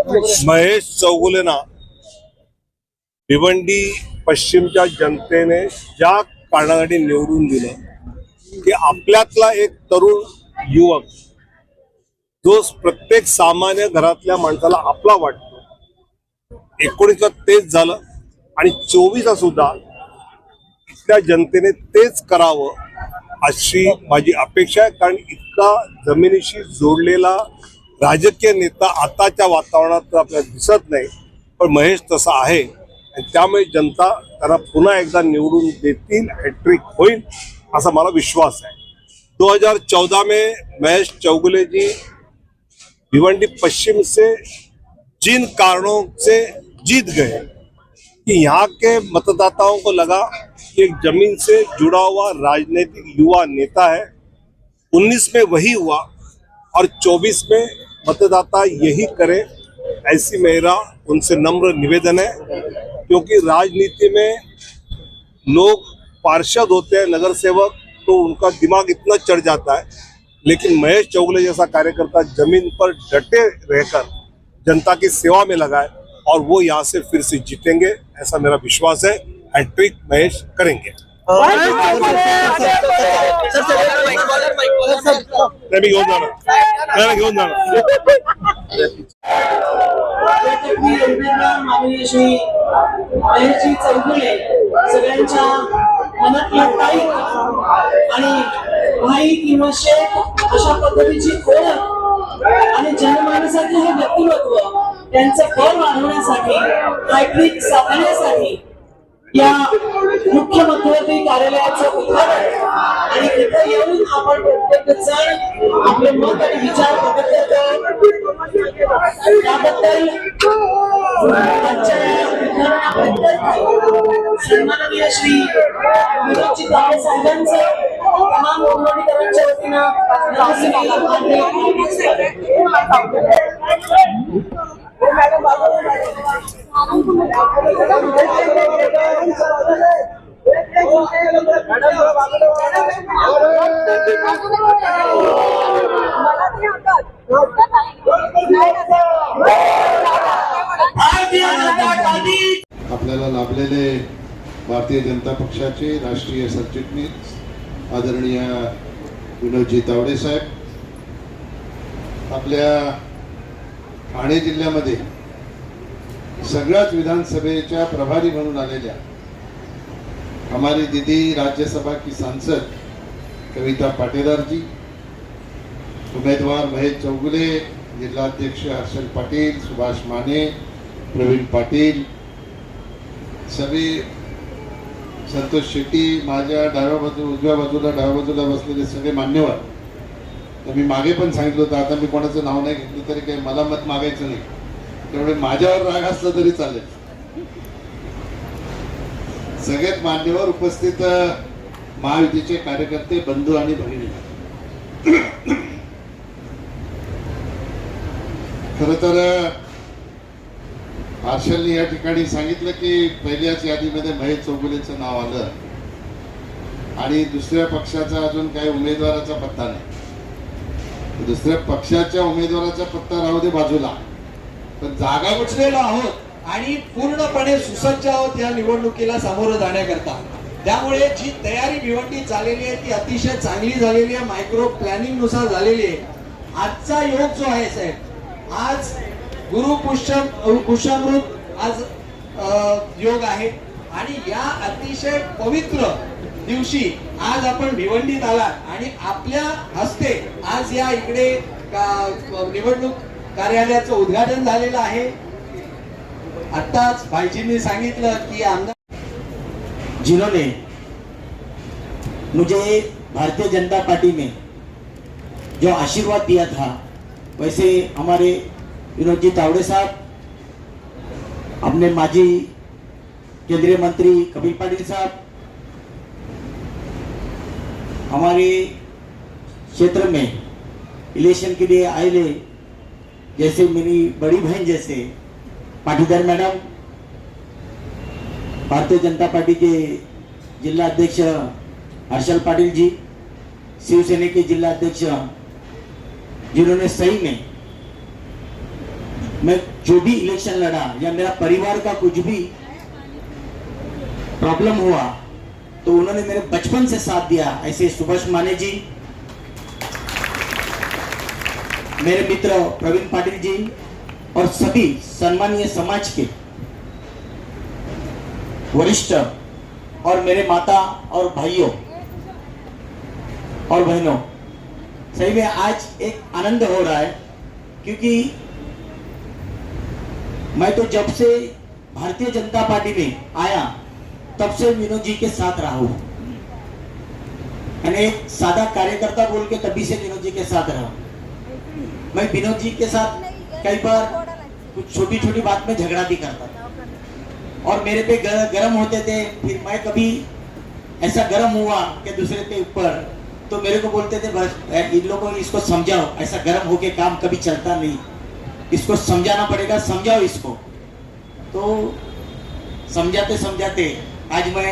महेश चौगुलेंना भिवंडी पश्चिमच्या जनतेने ज्या कारणासाठी निवडून दिलं की आपल्यातला एक तरुण युवक जो प्रत्येक सामान्य घरातल्या माणसाला आपला वाटतो, 19ला तेच झालं आणि 24ला सुद्धा इथल्या जनतेने तेच करावं अशी माझी अपेक्षा आहे. कारण इतका जमिनीशी जोडलेला राजकीय नेता आताच्या वातावरणात आपल्याला दिसत नाही, पण महेश तसा आहे आणि त्यामुळे जनता त्यांना पुन्हा एकदा निवडून देतील, हॅट्रिक होईल असा मला विश्वास है। 2014 में महेश चौगुले जी भिवंडी पश्चिम से जिन कारणों से जीत गए कि यहाँ के मतदाताओं को लगा कि एक जमीन से जुड़ा हुआ राजनीतिक युवा नेता है। 19 में वही हुआ और 24 में मतदाता यही करे, ऐसी मेरा उनसे नम्र निवेदन है। क्योंकि राजनीति में लोग पार्षद होते हैं, नगर सेवक, तो उनका दिमाग इतना चढ़ जाता है, लेकिन महेश चौगुले जैसा कार्यकर्ता जमीन पर डटे रहकर जनता की सेवा में लगा है और वो यहाँ से फिर से जीतेंगे, ऐसा मेरा विश्वास है। हैट्रिक महेश करेंगे। महेशजी चौगुले सगळ्यांच्या मनातलं ताई आणि भाई किंवा शेठ अशा पद्धतीची ओळख आणि जनमानसाचे हे व्यक्तिमत्व त्यांचं बळ वाढवण्यासाठी, हॅट्रिक साधण्यासाठी या मुख्य मध्यवर्ती कार्यालयाचं उद्घाटन आणि तिथे येऊन आपण प्रत्येक जण आपले मत आणि विचार प्रकट करतो। त्याबद्दल सन्माननीय श्री विनोदजी तावडे साहेबांचं तमाम भिवंडीकरांच्या वतीनं आपल्याला लाभलेले भारतीय जनता पक्षाचे राष्ट्रीय सरचिटणीस आदरणीय विनोदजी तावडे साहेब, आपल्या ठाणे जिल्ह्यामध्ये सगळ्याच विधानसभेच्या प्रभारी म्हणून आलेल्या हमारी दीदी राज्यसभा की सांसद कविता पाटीदार जी, उम्मीदवार महेश चौगुले, जिल्हाध्यक्ष हर्षल पाटील, सुभाष माने, प्रवीण पाटील, सभी संतोष शेट्टी, माझ्या डाव्या बाजूला उजव्या बाजूला डाव्या बाजूला बसलेले सगळे मान्यवर। तर मी मागे पण सांगितलं होतं, आता मी कोणाचं नाव नाही घेतलं तरी काही मला मत मागायचं नाही, त्यामुळे माझ्यावर राग असला तरी चालेल। सगळ्यात मान्यवर उपस्थित महायुतीचे कार्यकर्ते, बंधू आणि भगिनी, खरं तर हर्षलने या ठिकाणी सांगितलं की पहिल्याच यादीमध्ये महेश चौगुलेचं नाव आलं आणि दुसऱ्या पक्षाचा अजून काही उमेदवाराचा पत्ता नाही। दुसऱ्या पक्षाच्या उमेदवाराचा पत्ता राहू दे बाजूला, पण जागा पोचलेलो आहोत आणि पूर्णपणे सुसज्ज आहोत या निवडणुकीला सामोरं जाण्याकरता। त्यामुळे जी तयारी भिवंडी झालेली आहे ती अतिशय चांगली झालेली आहे, मायक्रो प्लॅनिंग नुसार झालेली आहे। आजचा योग जो आहे साहेब, आज गुरु पुष्यामृत आज योग आहे आणि या अतिशय पवित्र दिवशी आज आपण भिवंडीत आलात आणि आपल्या हस्ते आज या इकडे निवडणूक कार्यालयाचं उद्घाटन झालेलं आहे। आताच भाईजींनी सांगितलं की आमदार जिन्होंने मुझे भारतीय जनता पार्टी में जो आशीर्वाद दिया था, वैसे हमारे विनोदजी तावडे साहब, अपने माजी केंद्रीय मंत्री कपिल पाटिल साहब, हमारे क्षेत्र में इलेक्शन के लिए आए जैसे मेरी बड़ी बहन जैसे पाटीदार मैडम, भारतीय जनता पार्टी के जिला अध्यक्ष हर्षल पाटिल जी, शिवसेना के जिला अध्यक्ष, जिन्होंने सही में मैं जो भी इलेक्शन लड़ा या मेरा परिवार का कुछ भी प्रॉब्लम हुआ तो उन्होंने मेरे बचपन से साथ दिया। ऐसे सुभाष माने जी, मेरे मित्र प्रवीण पाटिल जी और सभी सम्मानीय समाज के वरिष्ठ और मेरे माता और भाइयों और बहनों, सही में आज एक आनंद हो रहा है क्योंकि मैं तो जब से भारतीय जनता पार्टी में आया तब से विनोद जी के साथ रहा हूं। मैंने एक सादा कार्यकर्ता बोल के तभी से विनोद जी के साथ रहा। मैं विनोद जी के साथ कई बार कुछ छोटी छोटी बात में झगड़ा भी करता था और मेरे पे गरम होते थे। फिर मैं कभी ऐसा गरम हुआ कि दूसरे के ऊपर, तो मेरे को बोलते थे बस इन लोगों को इसको समझाओ, ऐसा गरम होके काम कभी चलता नहीं, इसको समझाना पड़ेगा, समझाओ इसको। तो समझाते समझाते आज मैं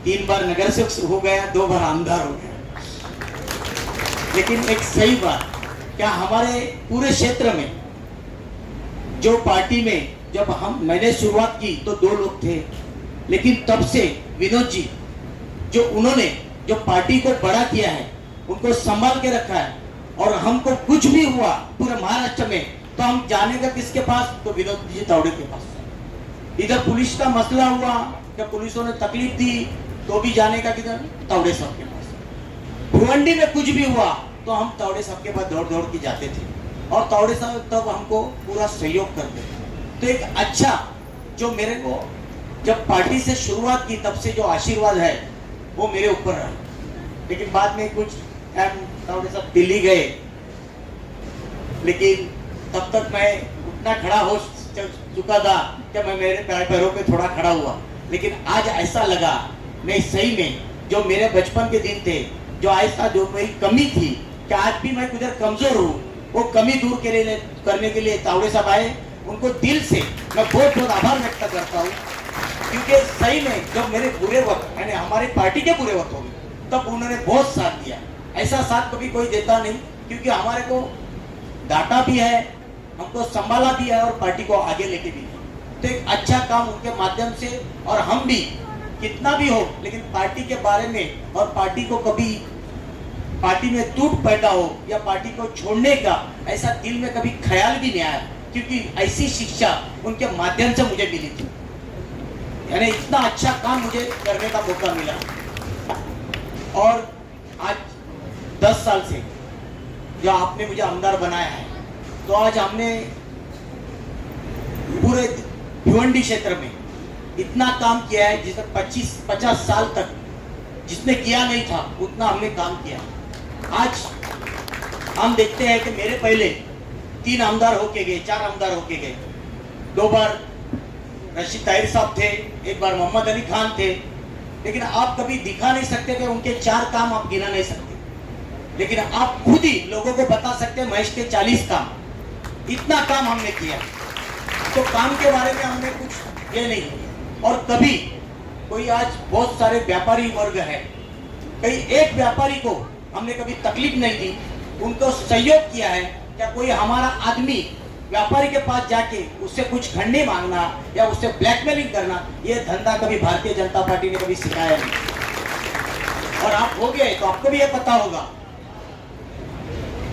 3 बार नगर सेवक हो गया, 2 बार आमदार हो गया। लेकिन एक सही बात, क्या हमारे पूरे क्षेत्र में जो पार्टी में जब मैंने शुरुआत की तो 2 लोग थे, लेकिन तब से विनोद जी उन्होंने जो पार्टी को बड़ा किया है, उनको संभाल के रखा है। और हमको कुछ भी हुआ पूरे महाराष्ट्र में तो हम जानेगा किसके पास, तो विनोद जी तावड़े के पास। इधर पुलिस का मसला हुआ, जब पुलिसों ने तकलीफ दी तो भी जानेगा किधर, तावड़े साहब के पास। भिवंडी में कुछ भी हुआ तो हम तावड़े साहब के पास दौड़ दौड़ के जाते थे और तावड़े साहब तब हमको पूरा सहयोग करते थे। तो एक अच्छा जो मेरे को जब पार्टी से शुरुआत की तब से जो आशीर्वाद है वो मेरे ऊपर रहा। लेकिन बाद में कुछ तावड़े साहब दिल्ली गए, लेकिन तब तक मैं उतना खड़ा हो चुका था कि मैं मेरे पैरों पे थोड़ा खड़ा हुआ। लेकिन आज ऐसा लगा मैं सही में जो मेरे बचपन के दिन थे, जो ऐसा जो मेरी कमी थी कि आज भी मैं किधर कमजोर हूँ, वो कमी दूर करने के लिए तावड़े साहब आए। उनको दिल से मैं बहुत बहुत आभार व्यक्त करता हूँ, क्योंकि सही में जब मेरे बुरे वक्त यानी हमारी पार्टी के बुरे वक्त हो गए तब उन्होंने बहुत साथ दिया। ऐसा साथ कभी कोई देता नहीं, क्योंकि हमारे को डाटा भी है, हमको संभाला भी है और पार्टी को आगे लेके भी है। तो एक अच्छा काम उनके माध्यम से, और हम भी कितना भी हो लेकिन पार्टी के बारे में और पार्टी को कभी पार्टी में टूट पैदा हो या पार्टी को छोड़ने का ऐसा दिल में कभी ख्याल भी नहीं आया, क्योंकि ऐसी शिक्षा उनके माध्यम से मुझे मिली थी। यानी इतना अच्छा काम मुझे करने का मौका मिला। और आज 10 साल से जो आपने मुझे आमदार बनाया है, तो आज हमने पूरे भिवंडी क्षेत्र में इतना काम किया है जिसमें 25-50 साल तक जिसने किया नहीं था उतना हमने काम किया। आज हम देखते हैं कि मेरे पहले 3 आमदार होके गए, 4 आमदार होके गए। 2 बार रशीद ताहिर साहब थे, 1 बार मोहम्मद अली खान थे, लेकिन आप कभी दिखा नहीं सकते कि उनके 4 काम आप गिना नहीं सकते, लेकिन आप खुद ही लोगों को बता सकते हैं महेश के 40 काम। इतना काम हमने किया। तो काम के बारे में हमने कुछ ये नहीं। और कभी कोई आज बहुत सारे व्यापारी वर्ग है, कहीं एक व्यापारी को हमने कभी तकलीफ नहीं दी, उनको सहयोग किया है। क्या कोई हमारा आदमी व्यापारी के पास जाके उससे कुछ खंडे मांगना या उससे ब्लैकमेलिंग करना, ये धंधा कभी भारतीय जनता पार्टी ने कभी सिखाया नहीं। और आप हो गए तो आपको भी ये पता होगा,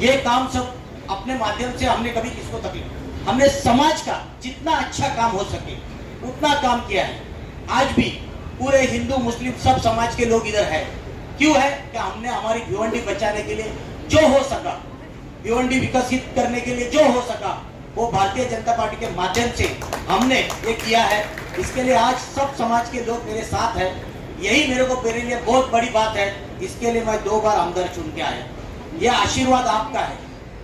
ये काम सब अपने माध्यम से हमने कभी किसको तकलीफ, हमने समाज का जितना अच्छा काम हो सके उतना काम किया है। आज भी पूरे हिंदू मुस्लिम सब समाज के लोग इधर है। क्यों है कि हमने हमारी भिवंडी बचाने के लिए जो हो सका, भिवंडी विकसित करने के लिए जो हो सका, वो भारतीय जनता पार्टी के माध्यम से हमने ये किया है। इसके लिए आज सब समाज के लोग मेरे साथ हैं। यही मेरे लिए बहुत बड़ी बात है। इसके लिए मैं 2 बार आमदार चुन के आया। ये आशीर्वाद आपका है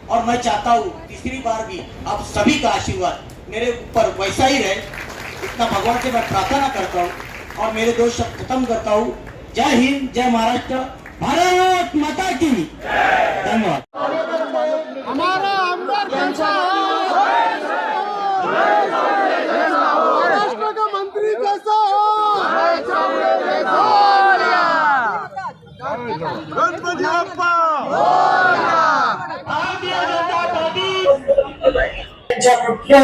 और मैं चाहता हूँ तीसरी बार भी आप सभी का आशीर्वाद मेरे ऊपर वैसा ही रहे। इतना भगवान से मैं प्रार्थना करता हूँ और मेरे 2 शब्द खत्म करता हूँ। जय हिंद, जय महाराष्ट्र, भारत माता की। धन्यवाद। हमारा आमदार कैसा है, महाराष्ट्र का मंत्री कैसा हो, गणपति बप्पा। यांच्या मुख्य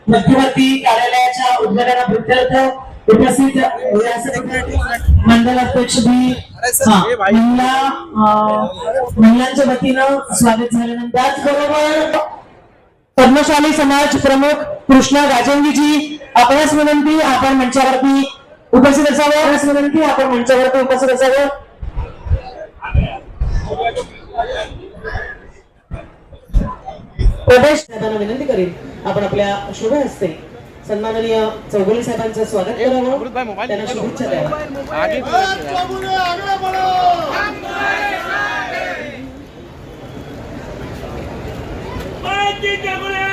मध्यवर्ती कार्यालयाच्या उद्घाटनाप्रित्यर्थ उपस्थित मंडल अध्यक्ष महिलांच्या वतीनं स्वागत झाल्यानंतर त्याचबरोबर पद्मशाली समाज प्रमुख कृष्णा गाजंगीजी आपणास विनंती आपण मंचावरती उपस्थित असावं. आपणास विनंती आपण मंचावरती उपस्थित असावं. प्रदेश साहेबांना विनंती करेन आपण आपल्या शुभ हस्ते सन्माननीय चौगुले साहेबांचं स्वागत करावं, त्यांना शुभेच्छा द्याव्या. चौगुले आगे बढ़ो. भारतीय चौगुले